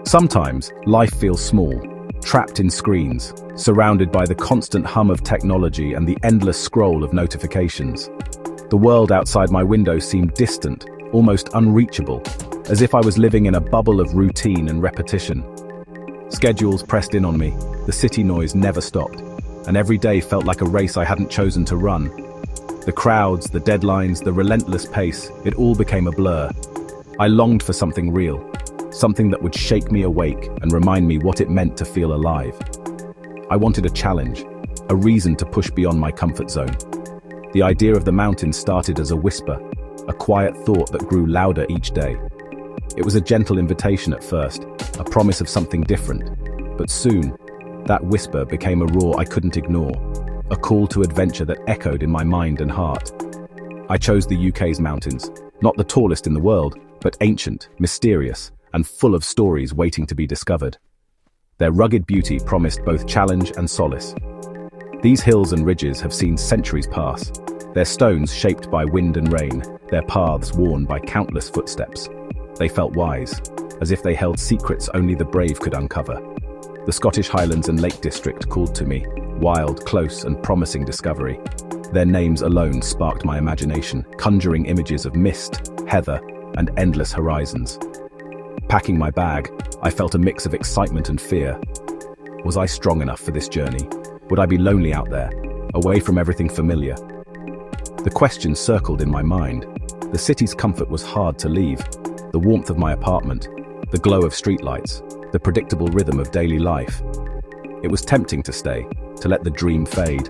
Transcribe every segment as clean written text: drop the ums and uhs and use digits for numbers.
Sometimes, life feels small, trapped in screens, surrounded by the constant hum of technology and the endless scroll of notifications. The world outside my window seemed distant, almost unreachable, as if I was living in a bubble of routine and repetition. Schedules pressed in on me, the city noise never stopped, and every day felt like a race I hadn't chosen to run. The crowds, the deadlines, the relentless pace, it all became a blur. I longed for something real, something that would shake me awake and remind me what it meant to feel alive. I wanted a challenge, a reason to push beyond my comfort zone. The idea of the mountains started as a whisper, a quiet thought that grew louder each day. It was a gentle invitation at first, a promise of something different. But soon, that whisper became a roar I couldn't ignore, a call to adventure that echoed in my mind and heart. I chose the UK's mountains, not the tallest in the world, but ancient, mysterious, and full of stories waiting to be discovered. Their rugged beauty promised both challenge and solace. These hills and ridges have seen centuries pass, their stones shaped by wind and rain, their paths worn by countless footsteps. They felt wise, as if they held secrets only the brave could uncover. The Scottish Highlands and Lake District called to me, wild, close, and promising discovery. Their names alone sparked my imagination, conjuring images of mist, heather, and endless horizons. Packing my bag, I felt a mix of excitement and fear. Was I strong enough for this journey? Would I be lonely out there, away from everything familiar? The question circled in my mind. The city's comfort was hard to leave. The warmth of my apartment, the glow of streetlights, the predictable rhythm of daily life. It was tempting to stay, to let the dream fade.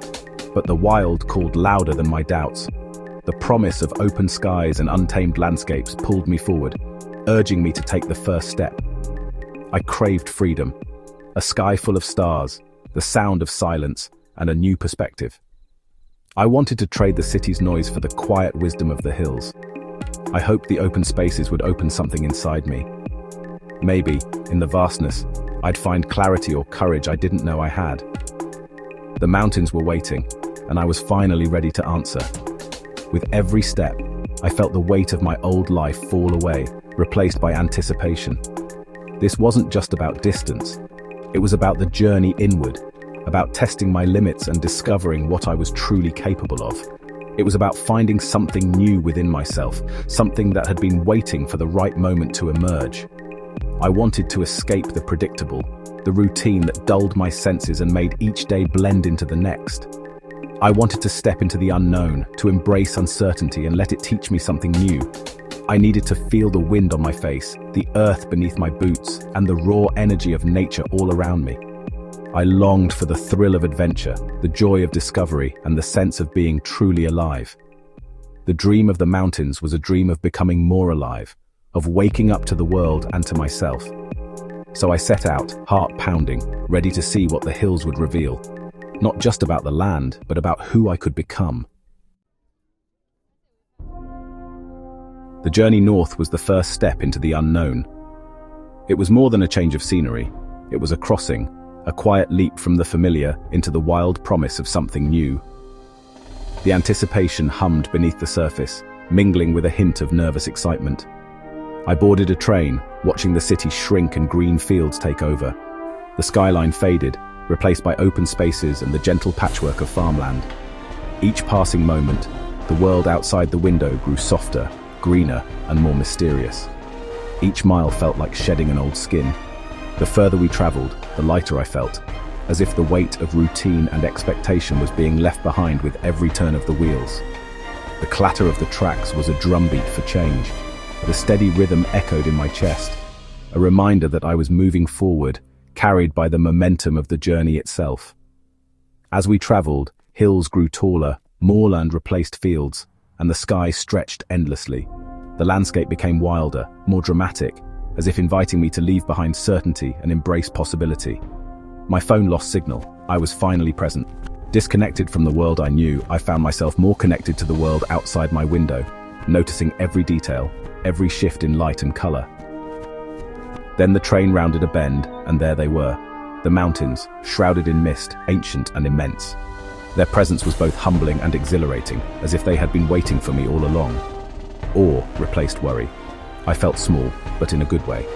But the wild called louder than my doubts. The promise of open skies and untamed landscapes pulled me forward, urging me to take the first step. I craved freedom, a sky full of stars, the sound of silence, and a new perspective. I wanted to trade the city's noise for the quiet wisdom of the hills. I hoped the open spaces would open something inside me. Maybe, in the vastness, I'd find clarity or courage I didn't know I had. The mountains were waiting, and I was finally ready to answer. With every step, I felt the weight of my old life fall away, replaced by anticipation. This wasn't just about distance. It was about the journey inward, about testing my limits and discovering what I was truly capable of. It was about finding something new within myself, something that had been waiting for the right moment to emerge. I wanted to escape the predictable, the routine that dulled my senses and made each day blend into the next. I wanted to step into the unknown, to embrace uncertainty and let it teach me something new. I needed to feel the wind on my face, the earth beneath my boots, and the raw energy of nature all around me. I longed for the thrill of adventure, the joy of discovery, and the sense of being truly alive. The dream of the mountains was a dream of becoming more alive, of waking up to the world and to myself. So I set out, heart pounding, ready to see what the hills would reveal. Not just about the land, but about who I could become. The journey north was the first step into the unknown. It was more than a change of scenery. It was a crossing, a quiet leap from the familiar into the wild promise of something new. The anticipation hummed beneath the surface, mingling with a hint of nervous excitement. I boarded a train, watching the city shrink and green fields take over. The skyline faded, replaced by open spaces and the gentle patchwork of farmland. Each passing moment, the world outside the window grew softer, greener, and more mysterious. Each mile felt like shedding an old skin. The further we traveled, the lighter I felt, as if the weight of routine and expectation was being left behind with every turn of the wheels. The clatter of the tracks was a drumbeat for change. The steady rhythm echoed in my chest, a reminder that I was moving forward, carried by the momentum of the journey itself. As we traveled, hills grew taller, moorland replaced fields, and the sky stretched endlessly. The landscape became wilder, more dramatic, as if inviting me to leave behind certainty and embrace possibility. My phone lost signal. I was finally present. Disconnected from the world I knew, I found myself more connected to the world outside my window, noticing every detail, every shift in light and color. Then the train rounded a bend, and there they were, the mountains, shrouded in mist, ancient and immense. Their presence was both humbling and exhilarating, as if they had been waiting for me all along. Awe replaced worry. I felt small, but in a good way.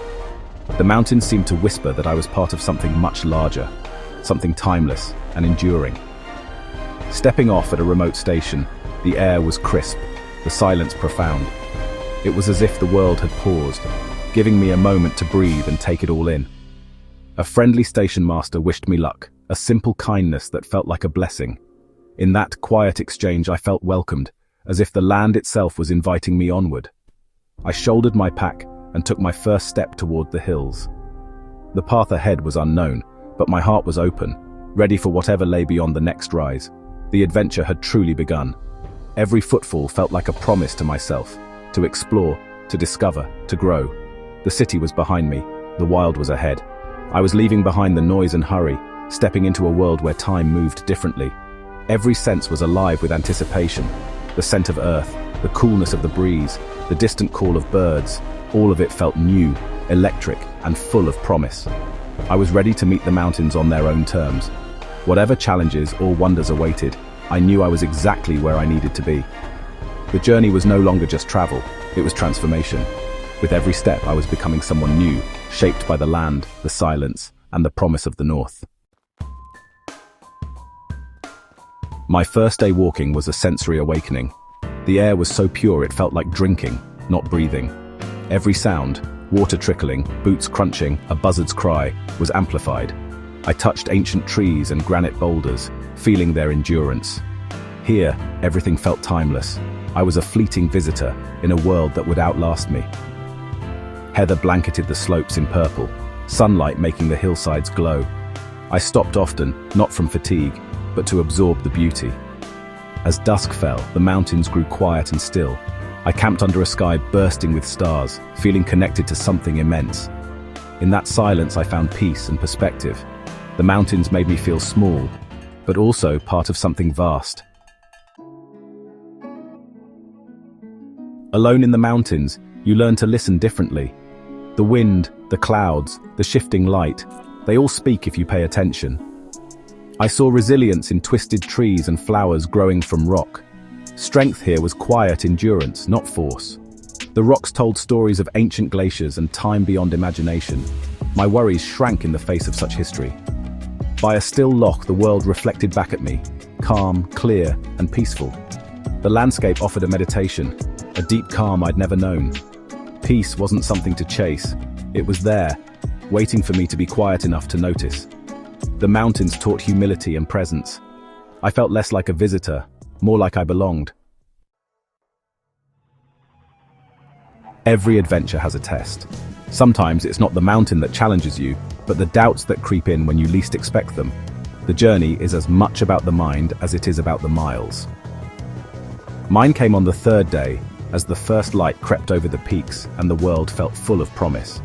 The mountains seemed to whisper that I was part of something much larger, something timeless and enduring. Stepping off at a remote station, the air was crisp, the silence profound. It was as if the world had paused, giving me a moment to breathe and take it all in. A friendly station master wished me luck, a simple kindness that felt like a blessing. In that quiet exchange, I felt welcomed, as if the land itself was inviting me onward. I shouldered my pack and took my first step toward the hills. The path ahead was unknown, but my heart was open, ready for whatever lay beyond the next rise. The adventure had truly begun. Every footfall felt like a promise to myself, to explore, to discover, to grow. The city was behind me, the wild was ahead. I was leaving behind the noise and hurry, stepping into a world where time moved differently. Every sense was alive with anticipation. The scent of earth, the coolness of the breeze, the distant call of birds, all of it felt new, electric, and full of promise. I was ready to meet the mountains on their own terms. Whatever challenges or wonders awaited, I knew I was exactly where I needed to be. The journey was no longer just travel, it was transformation. With every step, I was becoming someone new, shaped by the land, the silence, and the promise of the north. My first day walking was a sensory awakening. The air was so pure it felt like drinking, not breathing. Every sound, water trickling, boots crunching, a buzzard's cry, was amplified. I touched ancient trees and granite boulders, feeling their endurance. Here, everything felt timeless. I was a fleeting visitor in a world that would outlast me. Heather blanketed the slopes in purple, sunlight making the hillsides glow. I stopped often, not from fatigue, but to absorb the beauty. As dusk fell, the mountains grew quiet and still. I camped under a sky bursting with stars, feeling connected to something immense. In that silence, I found peace and perspective. The mountains made me feel small, but also part of something vast. Alone in the mountains, you learn to listen differently. The wind, the clouds, the shifting light, they all speak if you pay attention. I saw resilience in twisted trees and flowers growing from rock. Strength here was quiet endurance, not force. The rocks told stories of ancient glaciers and time beyond imagination. My worries shrank in the face of such history. By a still loch, the world reflected back at me, calm, clear, and peaceful. The landscape offered a meditation, a deep calm I'd never known. Peace wasn't something to chase. It was there, waiting for me to be quiet enough to notice. The mountains taught humility and presence. I felt less like a visitor, more like I belonged. Every adventure has a test. Sometimes it's not the mountain that challenges you, but the doubts that creep in when you least expect them. The journey is as much about the mind as it is about the miles. Mine came on the third day, as the first light crept over the peaks and the world felt full of promise.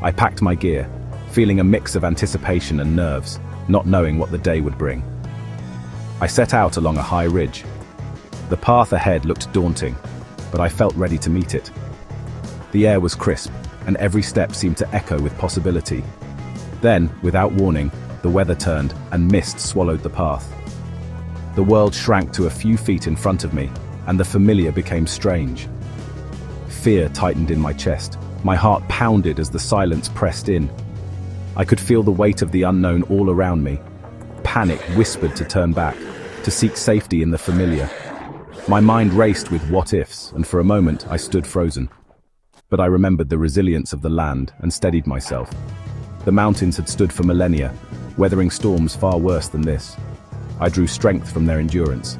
I packed my gear, feeling a mix of anticipation and nerves, not knowing what the day would bring. I set out along a high ridge. The path ahead looked daunting, but I felt ready to meet it. The air was crisp, and every step seemed to echo with possibility. Then, without warning, the weather turned and mist swallowed the path. The world shrank to a few feet in front of me, and the familiar became strange. Fear tightened in my chest. My heart pounded as the silence pressed in. I could feel the weight of the unknown all around me. Panic whispered to turn back, to seek safety in the familiar. My mind raced with what-ifs, and for a moment I stood frozen. But I remembered the resilience of the land and steadied myself. The mountains had stood for millennia, weathering storms far worse than this. I drew strength from their endurance.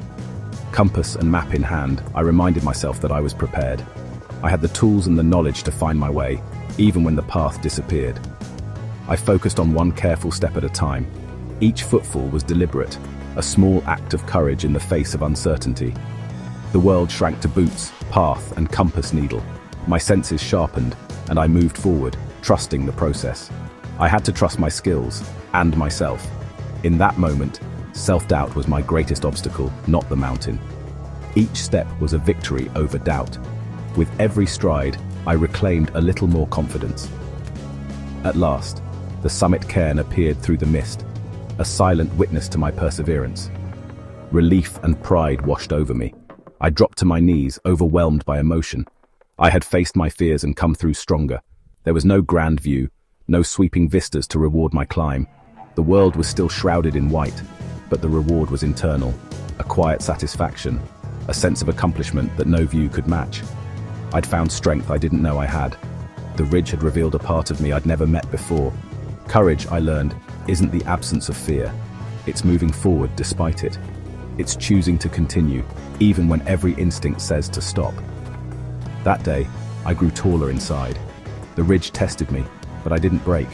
Compass and map in hand, I reminded myself that I was prepared. I had the tools and the knowledge to find my way, even when the path disappeared. I focused on one careful step at a time. Each footfall was deliberate, a small act of courage in the face of uncertainty. The world shrank to boots, path, and compass needle. My senses sharpened, and I moved forward, trusting the process. I had to trust my skills, and myself. In that moment, self-doubt was my greatest obstacle, not the mountain. Each step was a victory over doubt. With every stride, I reclaimed a little more confidence. At last, the summit cairn appeared through the mist, a silent witness to my perseverance. Relief and pride washed over me. I dropped to my knees, overwhelmed by emotion. I had faced my fears and come through stronger. There was no grand view, no sweeping vistas to reward my climb. The world was still shrouded in white, but the reward was internal, a quiet satisfaction, a sense of accomplishment that no view could match. I'd found strength I didn't know I had. The ridge had revealed a part of me I'd never met before. Courage, I learned, isn't the absence of fear. It's moving forward despite it. It's choosing to continue, even when every instinct says to stop. That day, I grew taller inside. The ridge tested me, but I didn't break.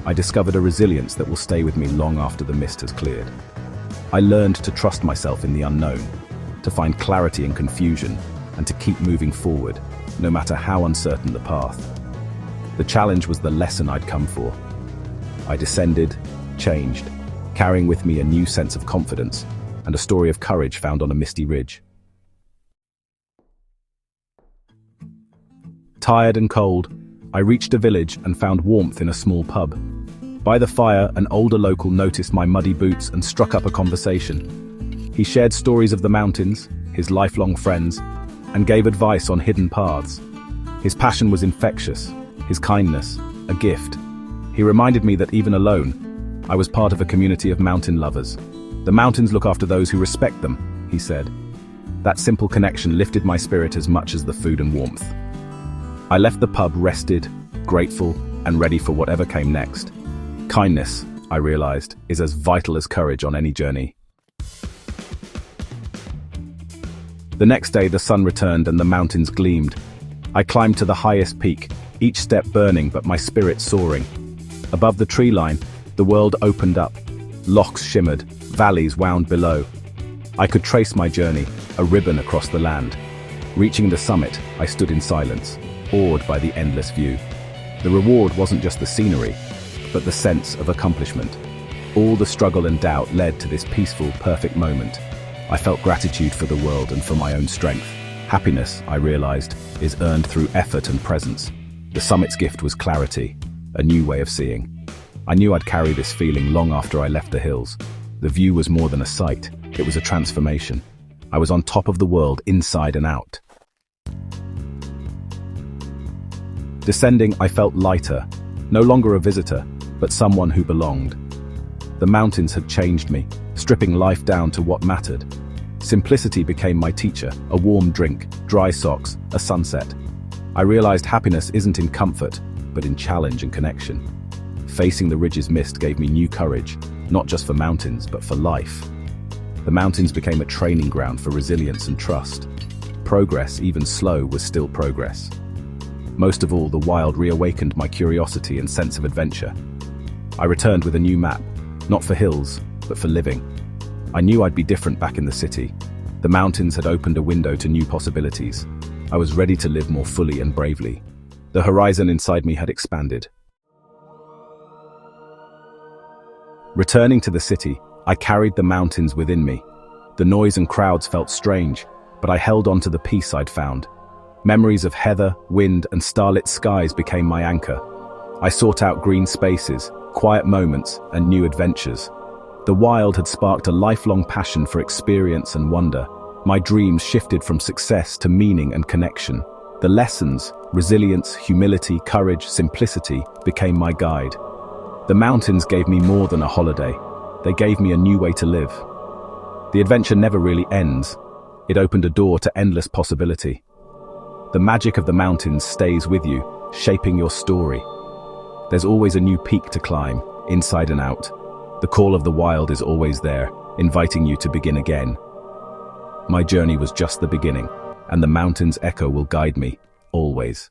I discovered a resilience that will stay with me long after the mist has cleared. I learned to trust myself in the unknown, to find clarity in confusion, and to keep moving forward, no matter how uncertain the path. The challenge was the lesson I'd come for. I descended, changed, carrying with me a new sense of confidence and a story of courage found on a misty ridge. Tired and cold, I reached a village and found warmth in a small pub. By the fire, an older local noticed my muddy boots and struck up a conversation. He shared stories of the mountains, his lifelong friends, and gave advice on hidden paths. His passion was infectious, his kindness, a gift. He reminded me that even alone, I was part of a community of mountain lovers. The mountains look after those who respect them, he said. That simple connection lifted my spirit as much as the food and warmth. I left the pub rested, grateful, and ready for whatever came next. Kindness, I realized, is as vital as courage on any journey. The next day, the sun returned and the mountains gleamed. I climbed to the highest peak, each step burning but my spirit soaring. Above the tree line, the world opened up. Lochs shimmered, valleys wound below. I could trace my journey, a ribbon across the land. Reaching the summit, I stood in silence, awed by the endless view. The reward wasn't just the scenery, but the sense of accomplishment. All the struggle and doubt led to this peaceful, perfect moment. I felt gratitude for the world and for my own strength. Happiness, I realized, is earned through effort and presence. The summit's gift was clarity, a new way of seeing. I knew I'd carry this feeling long after I left the hills. The view was more than a sight, it was a transformation. I was on top of the world, inside and out. Descending, I felt lighter, no longer a visitor, but someone who belonged. The mountains had changed me, stripping life down to what mattered. Simplicity became my teacher, a warm drink, dry socks, a sunset. I realized happiness isn't in comfort, but in challenge and connection. Facing the ridge's mist gave me new courage, not just for mountains, but for life. The mountains became a training ground for resilience and trust. Progress, even slow, was still progress. Most of all, the wild reawakened my curiosity and sense of adventure. I returned with a new map, not for hills, but for living. I knew I'd be different back in the city. The mountains had opened a window to new possibilities. I was ready to live more fully and bravely. The horizon inside me had expanded. Returning to the city, I carried the mountains within me. The noise and crowds felt strange, but I held on to the peace I'd found. Memories of heather, wind, and starlit skies became my anchor. I sought out green spaces, quiet moments, and new adventures. The wild had sparked a lifelong passion for experience and wonder. My dreams shifted from success to meaning and connection. The lessons, resilience, humility, courage, simplicity, became my guide. The mountains gave me more than a holiday. They gave me a new way to live. The adventure never really ends. It opened a door to endless possibility. The magic of the mountains stays with you, shaping your story. There's always a new peak to climb, inside and out. The call of the wild is always there, inviting you to begin again. My journey was just the beginning, and the mountain's echo will guide me, always.